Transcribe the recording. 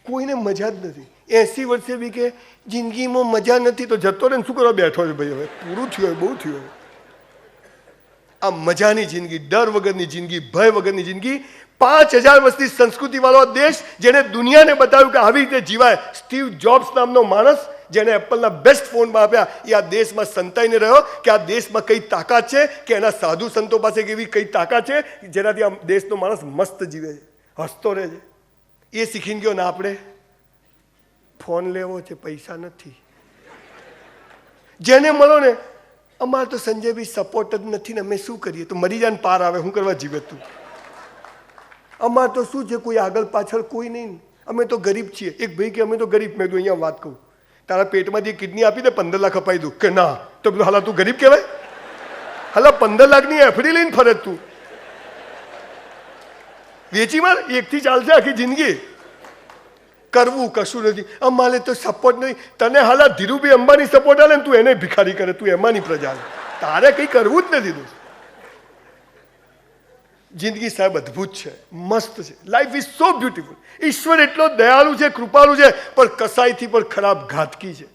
કોઈને મજા જ નથી. 80 વર્ષે બી કે જિંદગીમાં મજા નથી તો જતો રહે, શું કરવા બેઠો છે ભાઈ? હવે પૂરું થયું, બહુ થયું. આ મજાની જિંદગી, ડર વગરની જિંદગી, ભય વગરની જિંદગી, 5000 વર્ષની સંસ્કૃતિ વાળો દેશ જેને દુનિયાને બતાવ્યું કે આવી રીતે જીવાય. સ્ટીવ જોબ્સ નામનો માણસ જેને એપલના બેસ્ટ ફોનમાં આપ્યા, એ આ દેશમાં સંતાઈને રહ્યો કે આ દેશમાં કઈ તાકાત છે, કે એના સાધુ સંતો પાસે એવી કઈ તાકાત છે જેનાથી આ દેશનો માણસ મસ્ત જીવે છે, હસતો રહે છે. એ શીખીને ગયો ને આપણે ફોન લેવો છે, પૈસા નથી. જેને મળો ને અમારે તો સંજયભાઈ સપોર્ટ જ નથી ને અમે શું કરીએ? તો મરી જાય ને પાર આવે, શું કરવા જીવે તું? અમારે તો શું છે, કોઈ આગળ પાછળ કોઈ નહીં, અમે તો ગરીબ છીએ. એક ભાઈ કે અમે તો ગરીબ. મેં કીધું અહીંયા વાત કહું, તારા પેટમાંથી કિડની આપી દે 15 લાખ અપાઈ દઉં. કે ના. તો બધું હાલા તું ગરીબ કહેવાય? હાલા 15 લાખની એફડી લઈને ફરે તું, વેચી માર, એકથી ચાલશે આખી જિંદગી. કરવું કશું નથી. અમારે તો સપોર્ટ નહીં. તને હાલા ધીરુભાઈ અંબાની સપોર્ટ આલે ને તું એને ભિખારી કરે, તું એમાંની પ્રજા. તારે કંઈ કરવું જ નથી. જિંદગી સાહેબ અદ્ભુત છે, મસ્ત છે. Life is so beautiful. ઈશ્વર એટલો દયાળુ છે, કૃપાળુ છે, પણ કસાઈથી પણ ખરાબ ઘાતકી છે.